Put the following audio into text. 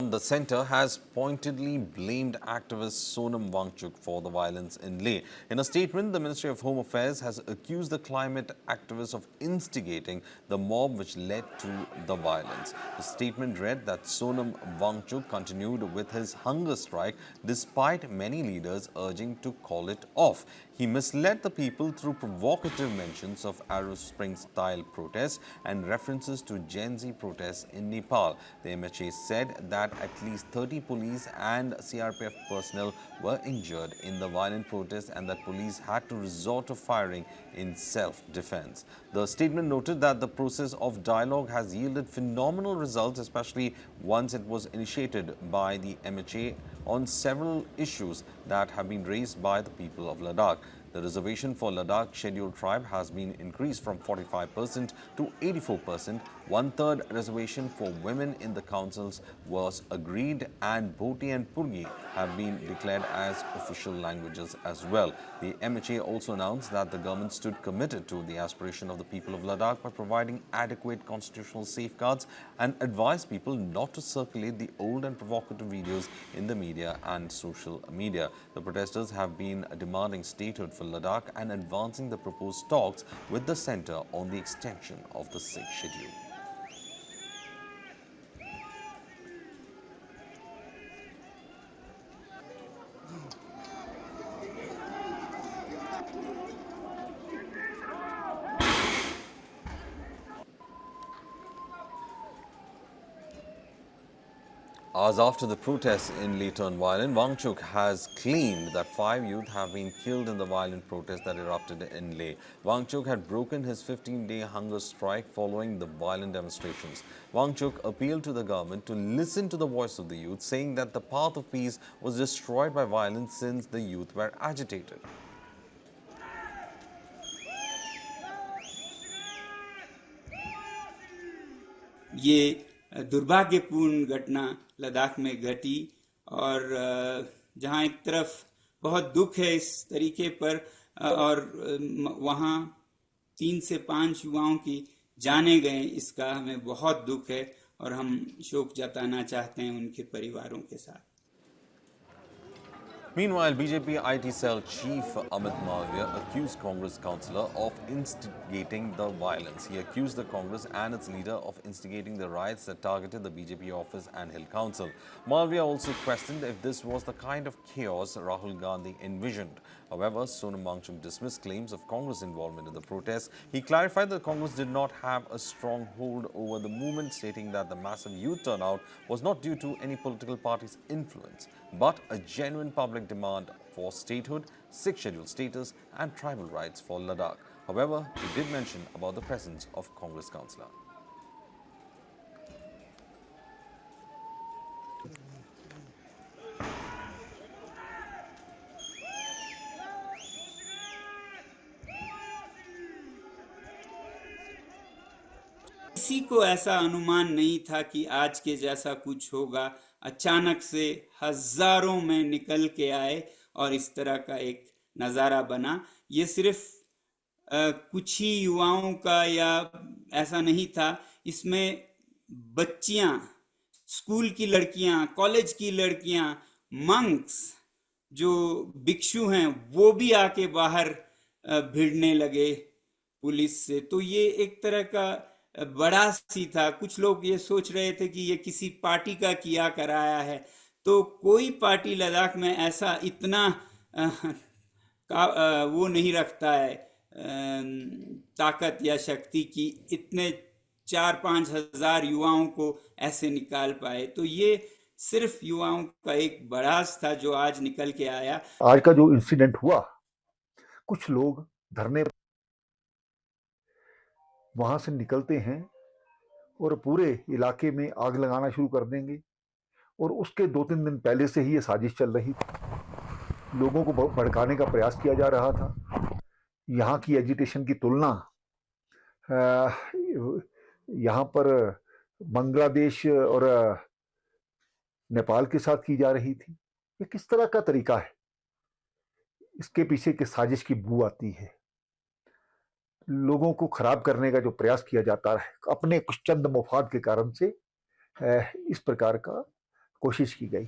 On, the centre has pointedly blamed activist Sonam Wangchuk for the violence in Leh. In a statement, the Ministry of Home Affairs has accused the climate activists of instigating the mob which led to the violence. The statement read that Sonam Wangchuk continued with his hunger strike despite many leaders urging to call it off. He misled the people through provocative mentions of Arab Spring-style protests and references to Gen Z protests in Nepal. The MHA said that at least 30 police and CRPF personnel were injured in the violent protests and that police had to resort to firing in self-defense. The statement noted that the process of dialogue has yielded phenomenal results, especially once it was initiated by the MHA on several issues that have been raised by the people of Ladakh. The reservation for Ladakh Scheduled Tribe has been increased from 45% to 84%. One-third reservation for women in the councils was agreed, and Bhoti and Purgi have been declared as official languages as well. The MHA also announced that the government stood committed to the aspiration of the people of Ladakh by providing adequate constitutional safeguards and advised people not to circulate the old and provocative videos in the media and social media. The protesters have been demanding statehood for Ladakh and advancing the proposed talks with the centre on the extension of the 6th schedule. Hours after the protests in Leh turned violent, Wangchuk has claimed that 5 youth have been killed in the violent protests that erupted in Leh. Wangchuk had broken his 15-day hunger strike following the violent demonstrations. Wangchuk appealed to the government to listen to the voice of the youth, saying that the path of peace was destroyed by violence since the youth were agitated. ये दुर्भाग्यपूर्ण घटना लद्दाख में घटी और जहां एक तरफ बहुत दुख है इस तरीके पर और वहां 3 से 5 युवाओं की जाने गए, इसका हमें बहुत दुख है और हम शोक जताना चाहते हैं उनके परिवारों के साथ। Meanwhile, BJP IT cell chief Amit Malviya accused Congress councillor of instigating the violence. He accused the Congress and its leader of instigating the riots that targeted the BJP office and Hill Council. Malviya also questioned if this was the kind of chaos Rahul Gandhi envisioned. However, Sonam Wangchuk dismissed claims of Congress involvement in the protests. He clarified that Congress did not have a strong hold over the movement, stating that the massive youth turnout was not due to any political party's influence, but a genuine public demand for statehood, 6th schedule status and tribal rights for Ladakh. However, he did mention about the presence of Congress councillor. किसी को ऐसा अनुमान नहीं था कि आज के जैसा कुछ होगा। अचानक से हजारों में निकल के आए और इस तरह का एक नज़ारा बना। ये सिर्फ कुछ ही युवाओं का या ऐसा नहीं था, इसमें बच्चियां, स्कूल की लड़कियां, कॉलेज की लड़कियां, मंक्स जो भिक्षु हैं वो भी आके बाहर भिड़ने लगे पुलिस से। तो ये एक तरह का बड़ा सी था। कुछ लोग ये सोच रहे थे कि ये किसी पार्टी का किया कराया है, तो कोई पार्टी लद्दाख में ऐसा इतना वो नहीं रखता है ताकत या शक्ति की इतने 4-5 हजार युवाओं को ऐसे निकाल पाए। तो ये सिर्फ युवाओं का एक बड़ास था जो आज निकल के आया। आज का जो इंसिडेंट हुआ, कुछ लोग धरने वहां से निकलते हैं और पूरे इलाके में आग लगाना शुरू कर देंगे और उसके 2-3 दिन पहले से ही ये साजिश चल रही थी। लोगों को भड़काने का प्रयास किया जा रहा था। यहाँ की एजिटेशन की तुलना यहाँ पर बांग्लादेश और नेपाल के साथ की जा रही थी। ये किस तरह का तरीका है? इसके पीछे की साजिश की बू आती है। लोगों को खराब करने का जो प्रयास किया जाता है अपने कुछ चंद मफाद के कारण से, इस प्रकार का कोशिश की गई।